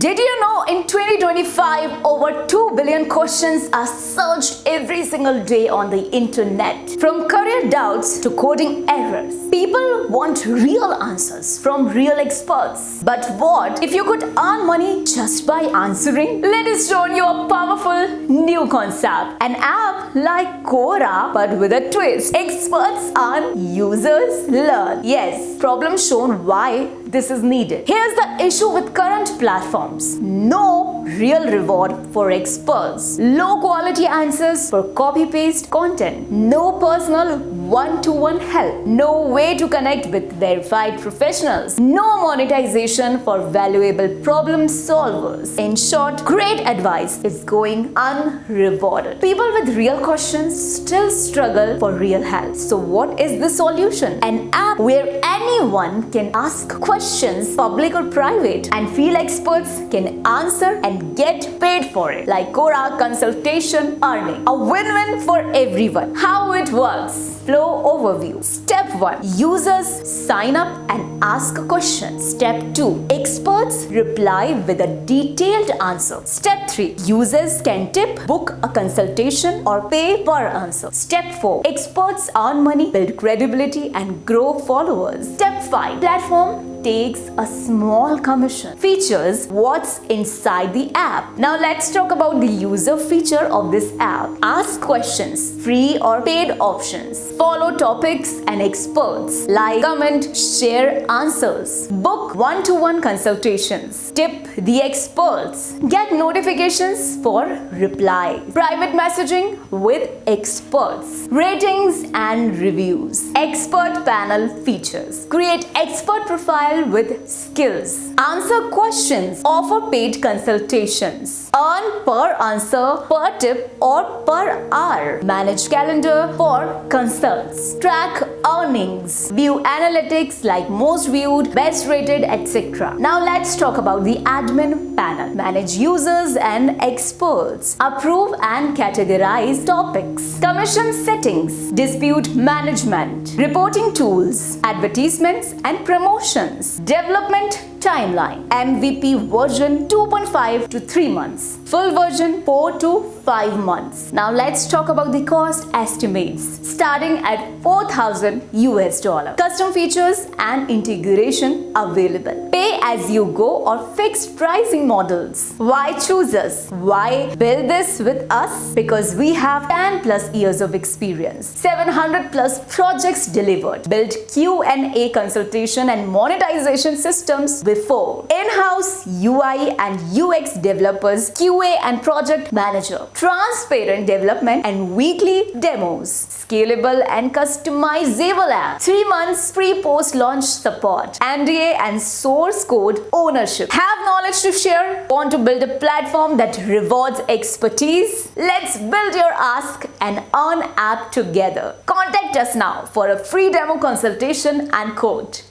Did you know in 2025 over 2 billion questions are searched every single day on the internet? From career doubts to coding errors, people want real answers from real experts. But what if you could earn money just by answering? Let us show you a powerful new concept. An app like Quora but with a twist. Experts earn, users learn. Yes, problem shown why this is needed. Here's the issue with current platforms. No real reward for experts. Low quality answers for copy-paste content. No personal one-to-one help. No way to connect with verified professionals. No monetization for valuable problem solvers. In short, great advice is going unrewarded. People with real questions still struggle for real help. So what is the solution? An app where anyone can ask questions, public or private, and field experts can answer and get paid for it. Like Quora consultation earning. A win-win for everyone. How it works? Flow overview. Step 1. Users sign up and ask a question. Step 2. Experts reply with a detailed answer. Step 3. Users can tip, book a consultation or pay per answer. Step 4. Experts earn money, build credibility and grow followers. Step 5. Platform takes a small commission. Features what's inside the app. Now let's talk about the user feature of this app. Ask questions, free or paid options. Follow topics and experts. Like, comment, share answers. Book one-to-one consultations. Tip the experts. Get notifications for replies. Private messaging with experts. Ratings and reviews. Expert panel features. Create expert profile with skills. Answer questions. Offer paid consultations. Earn per answer, per tip or per hour. Manage calendar for consults. Track earnings. View analytics like most viewed, best rated, etc. Now let's talk about the admin panel. Manage users and experts. Approve and categorize topics. Commission settings. Dispute management. Reporting tools. Advertisements and promotions. Development timeline. MVP version 2.5 to 3 months. Full version 4 to 5 months. Now let's talk about the cost estimates. Starting at $4,000. Custom features and integration available. Pay as you go or fixed pricing models. Why choose us? Why build this with us? Because we have 10 plus years of experience. 700 plus projects delivered. Built Q&A consultation and monetization systems before. In-house UI and UX developers, QA and project manager. Transparent development and weekly demos. Scalable and customizable app. 3 months free post-launch support. NDA and source code ownership. Have knowledge to share? Want to build a platform that rewards expertise? Let's build your ask and earn app together. Contact us now for a free demo consultation and quote.